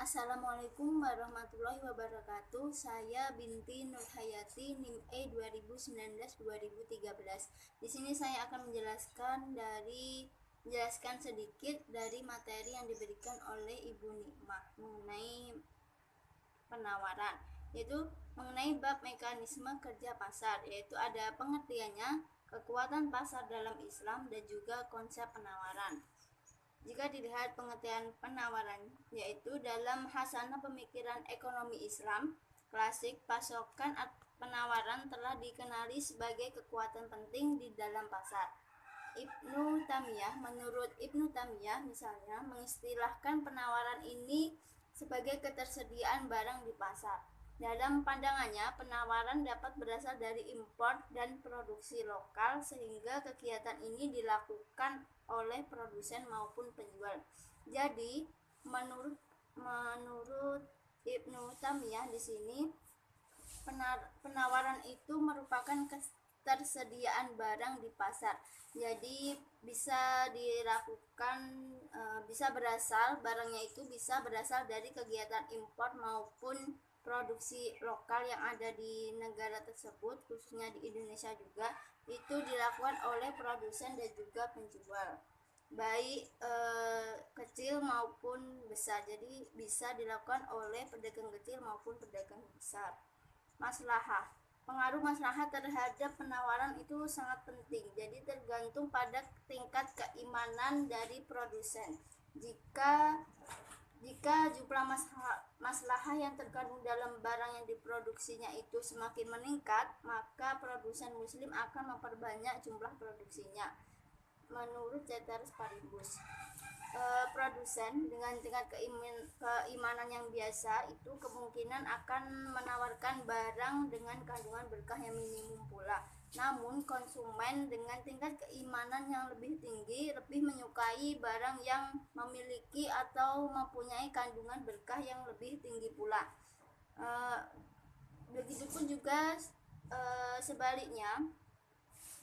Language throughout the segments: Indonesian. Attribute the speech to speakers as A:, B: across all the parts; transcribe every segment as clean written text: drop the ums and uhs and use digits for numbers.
A: Assalamualaikum warahmatullahi wabarakatuh. Saya binti Nurhayati NIM E 2019-2013. Di sini saya akan menjelaskan sedikit dari materi yang diberikan oleh Ibu Nikmah mengenai penawaran, yaitu mengenai bab mekanisme kerja pasar, yaitu ada pengertiannya, kekuatan pasar dalam Islam, dan juga konsep penawaran. Jika dilihat pengertian penawaran, yaitu dalam hasanah pemikiran ekonomi Islam klasik, pasokan penawaran telah dikenali sebagai kekuatan penting di dalam pasar. Menurut Ibnu Tamiyah misalnya, mengistilahkan penawaran ini sebagai ketersediaan barang di pasar. Dalam pandangannya, penawaran dapat berasal dari impor dan produksi lokal, sehingga kegiatan ini dilakukan oleh produsen maupun penjual. Jadi, menurut Ibnu Tamiyah di sini, penawaran itu merupakan ketersediaan barang di pasar. Jadi bisa dilakukan, barangnya itu bisa berasal dari kegiatan impor maupun produksi lokal yang ada di negara tersebut, khususnya di Indonesia juga, itu dilakukan oleh produsen dan juga penjual, baik kecil maupun besar. Jadi bisa dilakukan oleh pedagang kecil maupun pedagang besar. Pengaruh maslahah terhadap penawaran itu sangat penting, jadi tergantung pada tingkat keimanan dari produsen. Jika jumlah maslahah yang terkandung dalam barang yang diproduksinya itu semakin meningkat, maka produsen muslim akan memperbanyak jumlah produksinya. Menurut Ceteris Paribus, produsen dengan tingkat keimanan yang biasa itu kemungkinan akan menawarkan barang dengan kandungan berkah yang minimum pula. Namun konsumen dengan tingkat keimanan yang lebih tinggi lebih menyukai barang yang memiliki atau mempunyai kandungan berkah yang lebih tinggi pula. Begitupun juga sebaliknya,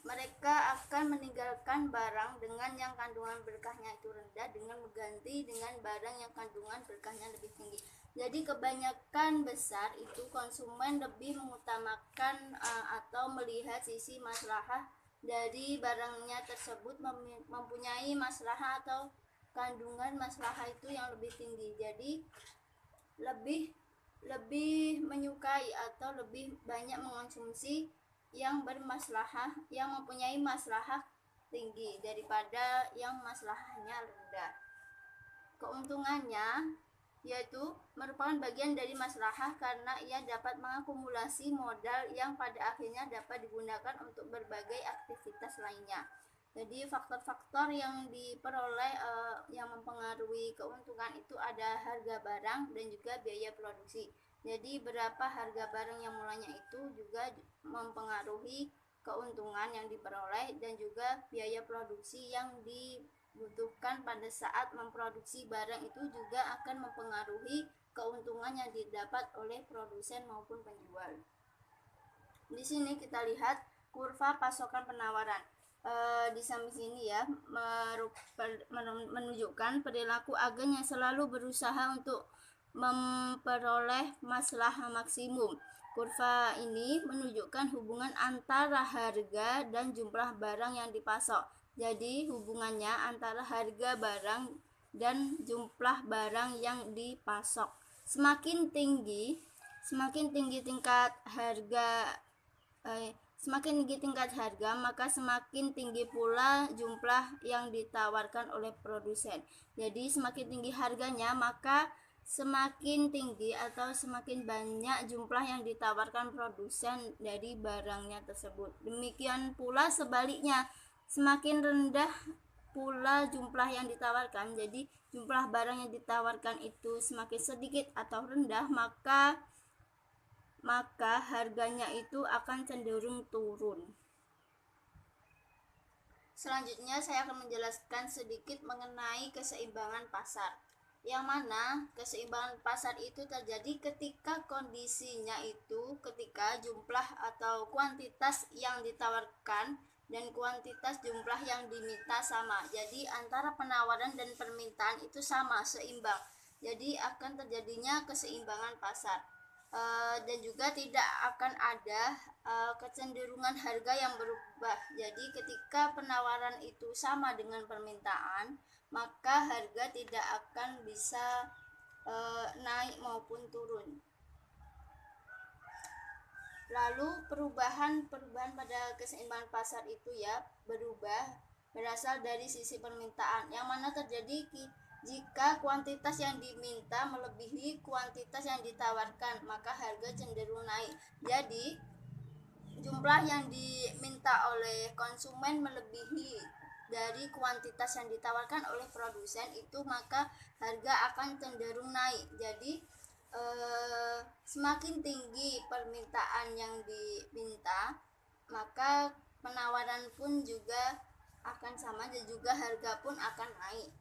A: mereka akan meninggalkan barang dengan yang kandungan berkahnya itu rendah dengan mengganti dengan barang yang kandungan berkahnya lebih tinggi. Jadi kebanyakan besar itu konsumen lebih mengutamakan atau melihat sisi maslahah dari barangnya tersebut mempunyai maslahah atau kandungan maslahah itu yang lebih tinggi. Jadi lebih menyukai atau lebih banyak mengonsumsi yang bermaslahah, yang mempunyai maslahah tinggi daripada yang maslahahnya rendah. Keuntungannya yaitu merupakan bagian dari maslahah karena ia dapat mengakumulasi modal yang pada akhirnya dapat digunakan untuk berbagai aktivitas lainnya. Jadi faktor-faktor yang diperoleh yang mempengaruhi keuntungan itu ada harga barang dan juga biaya produksi. Jadi berapa harga barang yang mulanya itu juga mempengaruhi keuntungan yang diperoleh, dan juga biaya produksi yang dibutuhkan pada saat memproduksi barang itu juga akan mempengaruhi keuntungan yang didapat oleh produsen maupun penjual. Di sini kita lihat kurva pasokan penawaran. Di samping sini ya, menunjukkan perilaku agen yang selalu berusaha untuk memperoleh maslahah maksimum. Kurva ini menunjukkan hubungan antara harga dan jumlah barang yang dipasok. Jadi hubungannya antara harga barang dan jumlah barang yang dipasok. Semakin tinggi tingkat harga, maka semakin tinggi pula jumlah yang ditawarkan oleh produsen. Jadi semakin tinggi harganya, maka semakin tinggi atau semakin banyak jumlah yang ditawarkan produsen dari barangnya tersebut. Demikian pula sebaliknya, semakin rendah pula jumlah yang ditawarkan, jadi jumlah barang yang ditawarkan itu semakin sedikit atau rendah, maka harganya itu akan cenderung turun. Selanjutnya saya akan menjelaskan sedikit mengenai keseimbangan pasar, yang mana keseimbangan pasar itu terjadi ketika kondisinya itu ketika jumlah atau kuantitas yang ditawarkan dan kuantitas jumlah yang diminta sama. Jadi antara penawaran dan permintaan itu sama, seimbang. jadi akan terjadinya keseimbangan pasar. Dan juga tidak akan ada kecenderungan harga yang berubah. Jadi ketika penawaran itu sama dengan permintaan, maka harga tidak akan bisa naik maupun turun. Lalu perubahan pada keseimbangan pasar itu berasal dari sisi permintaan, yang mana terjadi jika kuantitas yang diminta melebihi kuantitas yang ditawarkan, maka harga cenderung naik. Jadi jumlah yang diminta oleh konsumen melebihi dari kuantitas yang ditawarkan oleh produsen itu, maka harga akan cenderung naik. Jadi semakin tinggi permintaan yang diminta, maka penawaran pun juga akan sama dan juga harga pun akan naik.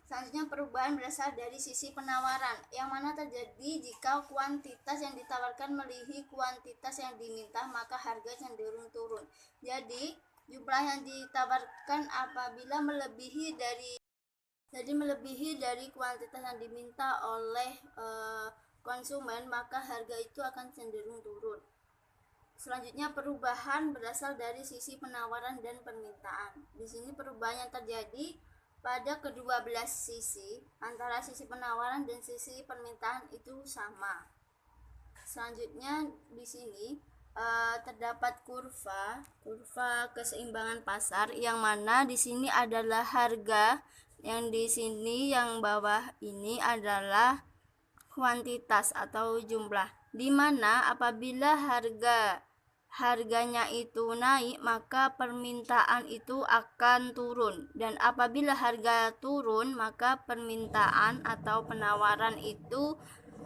A: Selanjutnya perubahan berasal dari sisi penawaran, yang mana terjadi jika kuantitas yang ditawarkan melebihi kuantitas yang diminta, maka harga cenderung turun. Jadi jumlah yang ditawarkan apabila melebihi dari kuantitas yang diminta oleh konsumen, maka harga itu akan cenderung turun. Selanjutnya perubahan berasal dari sisi penawaran dan permintaan. Di sini perubahan yang terjadi pada kedua belah sisi, antara sisi penawaran dan sisi permintaan itu sama. Selanjutnya di sini terdapat kurva keseimbangan pasar, yang mana di sini adalah harga, yang di sini yang bawah ini adalah kuantitas atau jumlah, di mana apabila harganya itu naik, maka permintaan itu akan turun, dan apabila harga turun, maka permintaan atau penawaran itu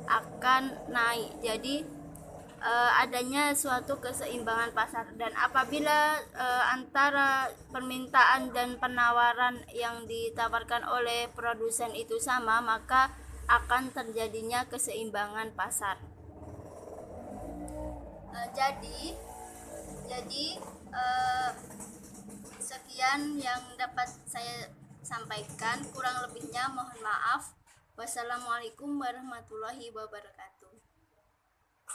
A: akan naik. Jadi adanya suatu keseimbangan pasar, dan apabila antara permintaan dan penawaran yang ditawarkan oleh produsen itu sama, maka akan terjadinya keseimbangan pasar. Jadi sekian yang dapat saya sampaikan, kurang lebihnya mohon maaf. Wassalamualaikum warahmatullahi wabarakatuh.